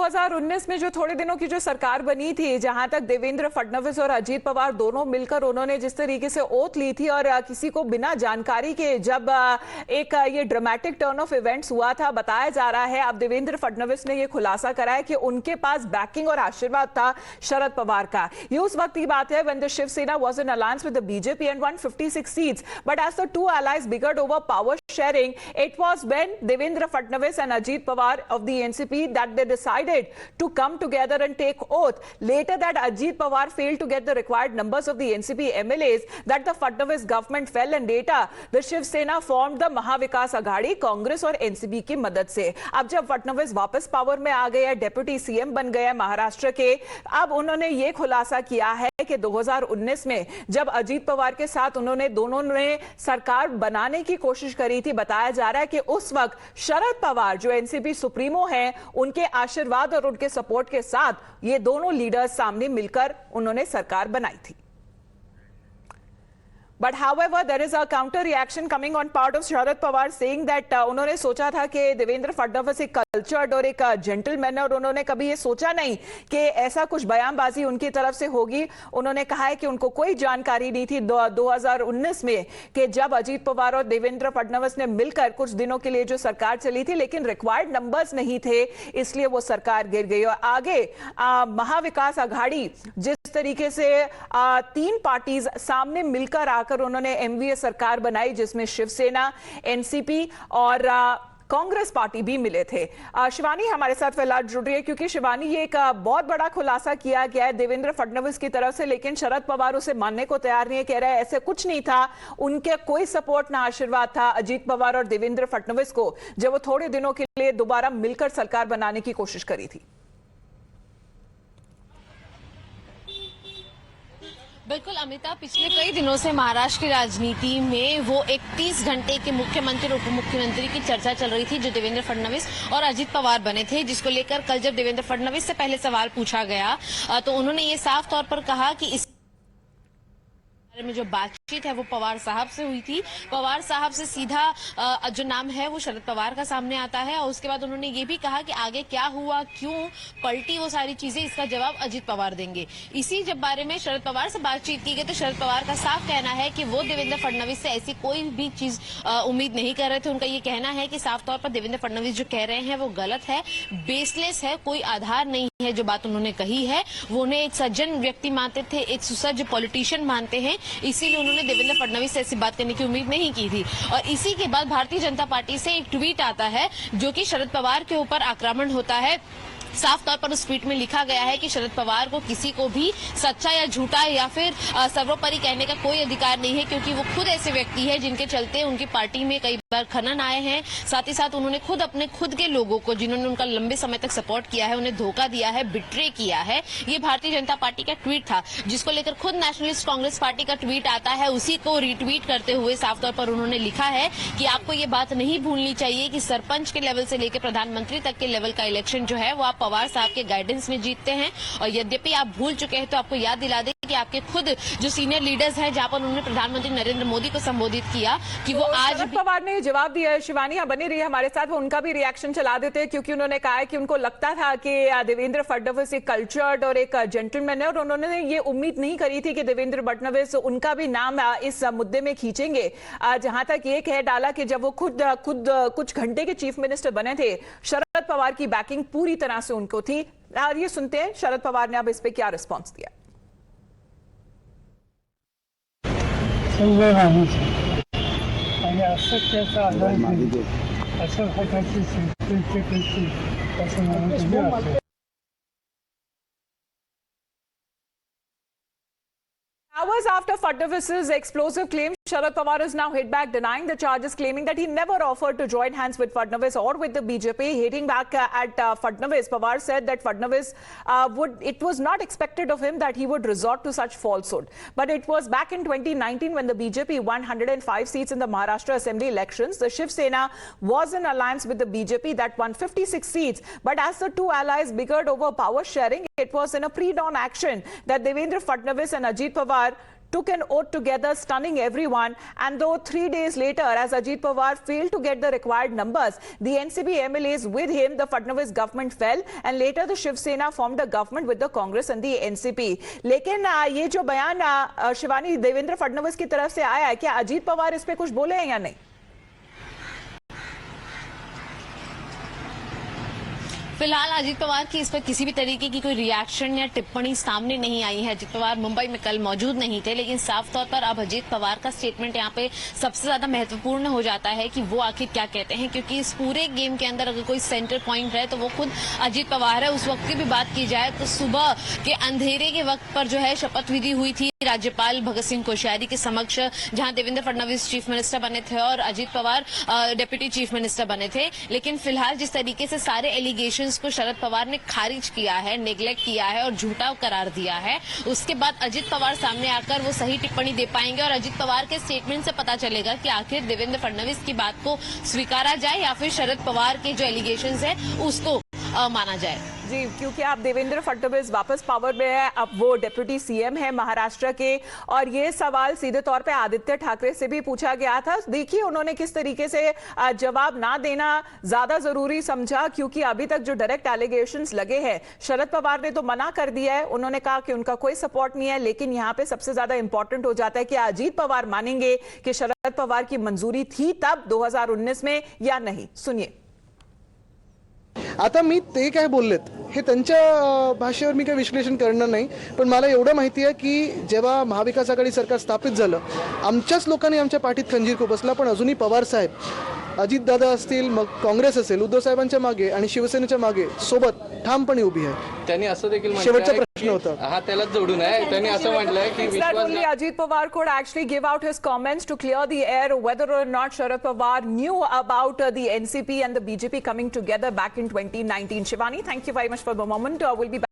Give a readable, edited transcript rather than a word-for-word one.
2019 में जो थोड़े दिनों की जो सरकार बनी थी, जहां तक देवेंद्र फडणवीस और अजीत पवार दोनों मिलकर उन्होंने जिस तरीके से ओथ ली थी और किसी को बिना जानकारी के जब एक ये ड्रामेटिक टर्न ऑफ इवेंट्स हुआ था, बताया जा रहा है अब देवेंद्र फडणवीस ने ये खुलासा करा है कि उनके पास बैकिंग और आशीर्वाद था शरद पवार का। ये उस वक्त की बात है when the Shiv Sena was in alliance with the BJP and won 56 seats, but as the two allies bickered over power sharing, it was when Devendra Fadnavis and Ajit Pawar of the NCP that they decided to come together and take oath. Later that Ajit Pawar failed to get the required numbers of the NCP MLAs, that the Fadnavis government fell, and later the Shiv Sena formed the Mahavikas Aghadi Congress और NCP की मदद से। अब जब फडणवीस वापस power में आ गए, deputy CM बन गए महाराष्ट्र के, अब उन्होंने ये खुलासा किया है कि 2019 में जब अजीत पवार के साथ दोनों ने सरकार बनाने की कोशिश करी थी, बताया जा रहा है कि उस वक्त शरद पवार जो एनसीपी सुप्रीमो हैं, उनके आशीर्वाद और उनके सपोर्ट के साथ ये दोनों लीडर्स सामने मिलकर उन्होंने सरकार बनाई थी। But however, there is a counter reaction coming on part of Sharad Pawar saying that उन्होंने सोचा था कि देवेंद्र फडणवीस एक कल्चर्ड और एक जेंटलमैन, और उन्होंने कभी ये सोचा नहीं कि ऐसा कुछ बयानबाजी उनकी तरफ से होगी। उन्होंने कहा है कि उनको कोई जानकारी नहीं थी 2019 में कि जब अजीत पवार और देवेंद्र फडणवीस ने मिलकर कुछ दिनों के लिए जो सरकार चली थी, लेकिन रिक्वायर्ड नंबर्स नहीं थे, इसलिए वो सरकार गिर गई। और आगे महाविकास अघाड़ी जिस तरीके से तीन पार्टीज सामने मिलकर आकर उन्होंने एमवीए सरकार बनाई, जिसमें शिवसेना, एनसीपी और कांग्रेस पार्टी भी मिले थे। शिवानी हमारे साथ फिलहाल जुड़ रही है, क्योंकि शिवानी ये एक बहुत बड़ा खुलासा किया गया है देवेंद्र फडणवीस की तरफ से, लेकिन शरद पवार उसे मानने को तैयार नहीं है, कह रहे हैं ऐसे कुछ नहीं था, उनके कोई सपोर्ट ना आशीर्वाद था अजीत पवार और देवेंद्र फडणवीस को जब वो थोड़े दिनों के लिए दोबारा मिलकर सरकार बनाने की कोशिश करी थी। बिल्कुल अमिता, पिछले कई दिनों से महाराष्ट्र की राजनीति में वो एक 30 घंटे के मुख्यमंत्री और उप मुख्यमंत्री की चर्चा चल रही थी, जो देवेंद्र फडणवीस और अजीत पवार बने थे, जिसको लेकर कल जब देवेंद्र फडणवीस से पहले सवाल पूछा गया तो उन्होंने ये साफ तौर पर कहा कि इस में जो बातचीत है वो पवार साहब से हुई थी। पवार साहब से सीधा जो नाम है वो शरद पवार का सामने आता है, और उसके बाद उन्होंने ये भी कहा कि आगे क्या हुआ, क्यों पलटी वो सारी चीजें, इसका जवाब अजीत पवार देंगे। इसी जब बारे में शरद पवार से बातचीत की गई तो शरद पवार का साफ कहना है कि वो देवेंद्र फडणवीस से ऐसी कोई भी चीज उम्मीद नहीं कर रहे थे। उनका ये कहना है कि साफ तौर पर देवेंद्र फडणवीस जो कह रहे हैं वो गलत है, बेसलेस है, कोई आधार नहीं है जो बात उन्होंने कही है। वो उन्हें एक सज्जन व्यक्ति मानते थे, एक सुसज्ज पॉलिटिशियन मानते हैं, इसीलिए उन्होंने देवेंद्र फडणवीस से ऐसी बात करने की उम्मीद नहीं की थी। और इसी के बाद भारतीय जनता पार्टी से एक ट्वीट आता है जो कि शरद पवार के ऊपर आक्रमण होता है। साफ तौर पर उस ट्वीट में लिखा गया है कि शरद पवार को किसी को भी सच्चा या झूठा या फिर सर्वोपरि कहने का कोई अधिकार नहीं है, क्योंकि वो खुद ऐसे व्यक्ति है जिनके चलते उनकी पार्टी में कई बार खनन आए हैं। साथ ही साथ उन्होंने खुद अपने खुद के लोगों को, जिन्होंने उनका लंबे समय तक सपोर्ट किया है, उन्हें धोखा दिया है, बिट्रे किया है। ये भारतीय जनता पार्टी का ट्वीट था, जिसको लेकर खुद नेशनलिस्ट कांग्रेस पार्टी का ट्वीट आता है। उसी को रिट्वीट करते हुए साफ तौर पर उन्होंने लिखा है कि आपको ये बात नहीं भूलनी चाहिए कि सरपंच के लेवल से लेकर प्रधानमंत्री तक के लेवल का इलेक्शन जो है वो आप पवार साहब के गाइडेंस में जीतते हैं। और यद्यपि आप भूल चुके हैं तो आपको याद दिला दें कि आपके खुद जो सीनियर लीडर्स हैं, जहां पर उन्होंने प्रधानमंत्री नरेंद्र मोदी को संबोधित किया कि वो आज शरद पवार ने जवाब दिया है। शिवानी बनी रही हमारे साथ, वो उनका भी रिएक्शन चला देते हैं, क्योंकि उन्होंने कहा है कि उनको लगता था कि देवेंद्र फडणवीस एक कल्चर्ड और एक जेंटलमैन है, और उन्होंने ये उम्मीद नहीं करी थी कि देवेंद्र फडणवीस उनका भी नाम इस मुद्दे में खींचेंगे। जहां तक ये कह डाला कि जब वो खुद कुछ घंटे के चीफ मिनिस्टर बने थे, शरद पवार की बैकिंग पूरी तरह से उनको थी। और ये सुनते हैं शरद पवार ने अब इस पे क्या रिस्पॉन्स दिया। आणि असत्याचा आधार घेऊन अशा प्रकारची संस्कृती कशी असं म्हणून Hours after Fadnavis's explosive claim, Sharad Pawar has now hit back, denying the charges, claiming that he never offered to join hands with Fadnavis or with the BJP. Hitting back at Fadnavis, Pawar said that Fadnavis it was not expected of him that he would resort to such falsehood. But it was back in 2019 when the BJP won 105 seats in the Maharashtra Assembly elections. The Shiv Sena was in alliance with the BJP that won 56 seats. But as the two allies bickered over power sharing, it was in a pre-dawn action that Devendra Fadnavis and Ajit Pawar took an oath together, stunning everyone. And though 3 days later, as Ajit Pawar failed to get the required numbers, the NCP MLAs with him, the Fadnavis government fell, and later the Shiv Sena formed a government with the Congress and the NCP. लेकिन ये जो बयान शिवानी देवेंद्र फडणवीस की तरफ से आया है, क्या अजीत पवार इस पे कुछ बोले हैं या नहीं? फिलहाल अजीत पवार की इस पर किसी भी तरीके की कोई रिएक्शन या टिप्पणी सामने नहीं आई है। अजीत पवार मुंबई में कल मौजूद नहीं थे, लेकिन साफ तौर पर अब अजीत पवार का स्टेटमेंट यहाँ पे सबसे ज्यादा महत्वपूर्ण हो जाता है कि वो आखिर क्या कहते हैं, क्योंकि इस पूरे गेम के अंदर अगर कोई सेंटर पॉइंट है तो वो खुद अजीत पवार है। उस वक्त की भी बात की जाए तो सुबह के अंधेरे के वक्त पर जो है शपथ विधि हुई थी राज्यपाल भगत सिंह कोश्यारी के समक्ष, जहां देवेंद्र फडणवीस चीफ मिनिस्टर बने थे और Ajit Pawar deputy chief minister बने थे। लेकिन फिलहाल जिस तरीके से सारे एलिगेशंस को शरद पवार ने खारिज किया है, नेग्लेक्ट किया है और झूठा करार दिया है, उसके बाद अजीत पवार सामने आकर वो सही टिप्पणी दे पाएंगे और अजीत पवार के स्टेटमेंट से पता चलेगा कि आखिर देवेंद्र फडणवीस की बात को स्वीकारा जाए या फिर शरद पवार के जो एलिगेशंस है उसको माना जाए। जी, क्योंकि आप देवेंद्र फडणवीस वापस पावर में है, अब वो डिप्यूटी सीएम है महाराष्ट्र के, और ये सवाल सीधे तौर पे आदित्य ठाकरे से भी पूछा गया था। देखिए उन्होंने किस तरीके से जवाब ना देना ज्यादा जरूरी समझा, क्योंकि अभी तक जो डायरेक्ट एलिगेशंस लगे हैं, शरद पवार ने तो मना कर दिया है, उन्होंने कहा कि उनका कोई सपोर्ट नहीं है। लेकिन यहाँ पे सबसे ज्यादा इंपॉर्टेंट हो जाता है कि अजीत पवार मानेंगे कि शरद पवार की मंजूरी थी तब 2019 में या नहीं। सुनिए। आता मी ते काय बोललेत हे त्यांच्या भाषेवर मी काही विश्लेषण करणार नाही, पण मला एवढं माहिती आहे की जेव्हा महाविकास आघाडी सरकार स्थापित झालं आमच्याच लोकांनी आमच्या पाठीत खंजीर खुपसला, पण अजूनही पवार साहेब, अजितदादा असतील, मग काँग्रेस असेल, उद्धव साहेबांच्या मागे आणि शिवसेनेच्या मागे सोबत ठामपणे उभी आहे। त्यांनी असं देखील शेवटचा प्रश्न होता, हा त्यालाच जोडून आहे, त्यांनी असं म्हटलंय की only Ajit Pawar could actually give out his comments to clear the air whether or not Sharad Pawar knew about the NCP and the BJP coming together back in 2019. Shivani, thank you very much for the moment. We'll be back.